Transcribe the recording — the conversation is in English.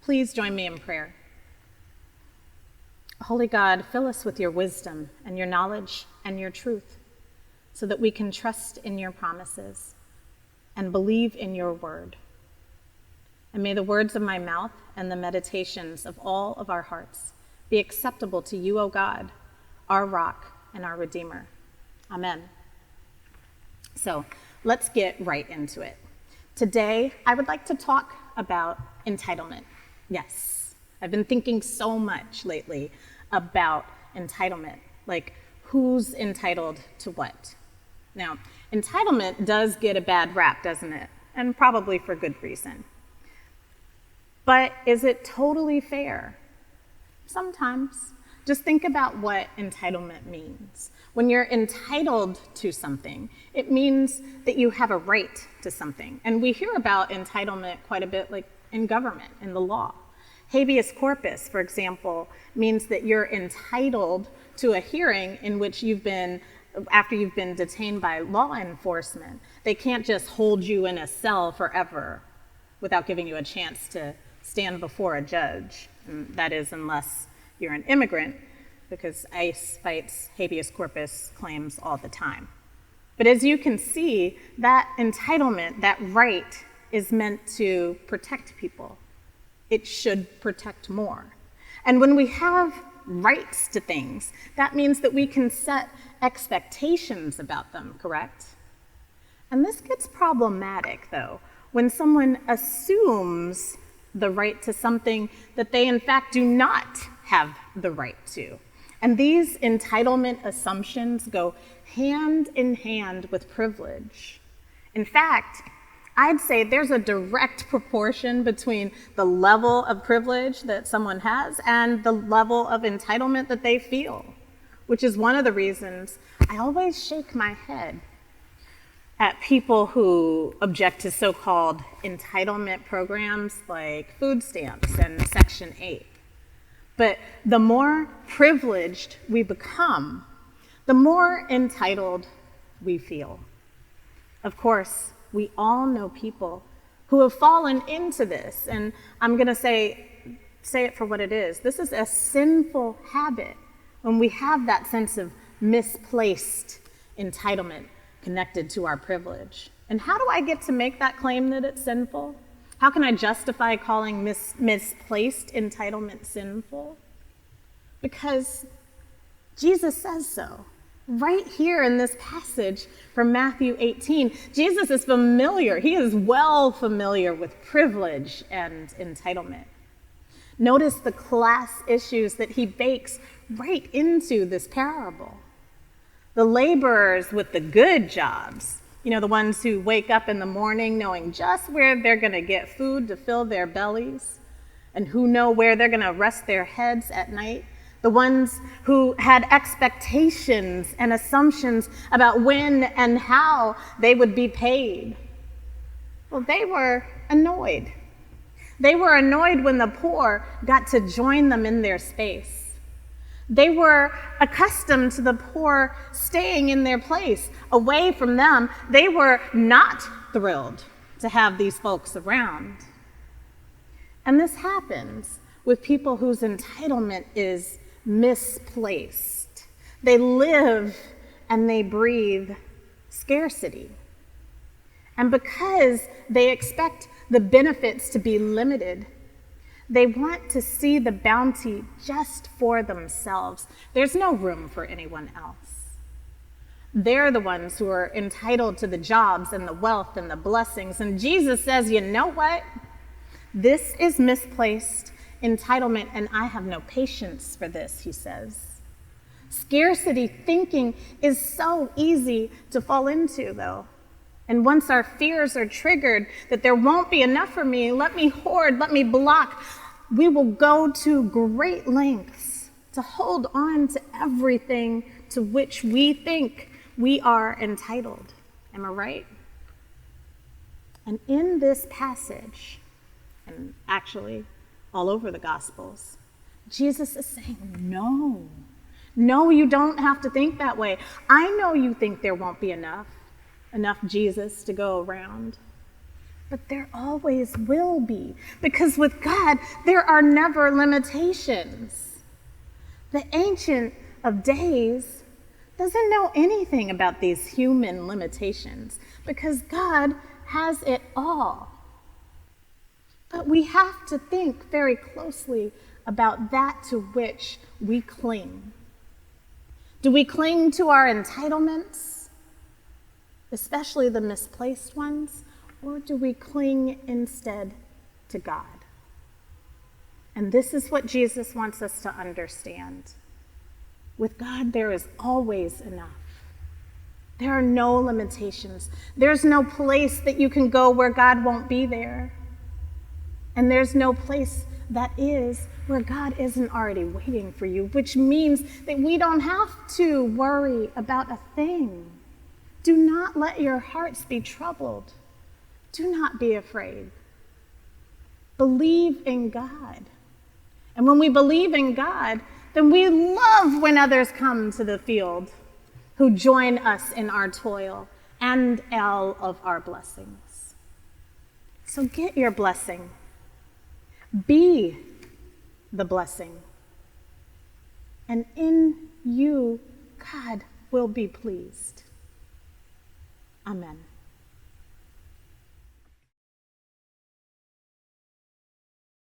Please join me in prayer. Holy God, fill us with your wisdom and your knowledge and your truth so that we can trust in your promises and believe in your word. And may the words of my mouth and the meditations of all of our hearts be acceptable to you, O God, our rock and our Redeemer. Amen. So let's get right into it. Today, I would like to talk about entitlement. Yes, I've been thinking so much lately about entitlement, like who's entitled to what. Now, entitlement does get a bad rap, doesn't it? And probably for good reason. But is it totally fair? Sometimes. Just think about what entitlement means. When you're entitled to something, it means that you have a right to something. And we hear about entitlement quite a bit, like in government, in the law. Habeas corpus, for example, means that you're entitled to a hearing in which after you've been detained by law enforcement. They can't just hold you in a cell forever without giving you a chance to stand before a judge. And that is, unless you're an immigrant, because ICE fights habeas corpus claims all the time. But as you can see, that entitlement, that right, is meant to protect people. It should protect more. And when we have rights to things, that means that we can set expectations about them, correct? And this gets problematic, though, when someone assumes the right to something that they in fact do not have the right to. And these entitlement assumptions go hand in hand with privilege. In fact, I'd say there's a direct proportion between the level of privilege that someone has and the level of entitlement that they feel, which is one of the reasons I always shake my head at people who object to so-called entitlement programs like food stamps and Section 8. But the more privileged we become, the more entitled we feel. Of course, we all know people who have fallen into this, and I'm going to say it for what it is. This is a sinful habit when we have that sense of misplaced entitlement connected to our privilege. And how do I get to make that claim that it's sinful? How can I justify calling misplaced entitlement sinful? Because Jesus says so. Right here in this passage from Matthew 18, Jesus is familiar. He is well familiar with privilege and entitlement. Notice the class issues that he bakes right into this parable. The laborers with the good jobs, the ones who wake up in the morning knowing just where they're going to get food to fill their bellies and who know where they're going to rest their heads at night. The ones who had expectations and assumptions about when and how they would be paid. Well, they were annoyed. They were annoyed when the poor got to join them in their space. They were accustomed to the poor staying in their place, away from them. They were not thrilled to have these folks around. And this happens with people whose entitlement is misplaced. They live and they breathe scarcity. And because they expect the benefits to be limited, they want to see the bounty just for themselves. There's no room for anyone else. They're the ones who are entitled to the jobs and the wealth and the blessings. And Jesus says, you know what? This is misplaced entitlement, and I have no patience for this, he says. Scarcity thinking is so easy to fall into, though. And once our fears are triggered that there won't be enough for me, let me hoard, let me block, we will go to great lengths to hold on to everything to which we think we are entitled. Am I right? And in this passage, and actually all over the Gospels, Jesus is saying, no, you don't have to think that way. I know you think there won't be enough Jesus to go around. but there always will be, because with God, there are never limitations. The Ancient of Days doesn't know anything about these human limitations, because God has it all. But we have to think very closely about that to which we cling. Do we cling to our entitlements, especially the misplaced ones, or do we cling instead to God? And this is what Jesus wants us to understand. With God, there is always enough. There are no limitations. There's no place that you can go where God won't be there. And there's no place that is where God isn't already waiting for you, which means that we don't have to worry about a thing. Do not let your hearts be troubled. Do not be afraid. Believe in God. And when we believe in God, then we love when others come to the field who join us in our toil and all of our blessings. So get your blessing. Be the blessing. And in you, God will be pleased. Amen.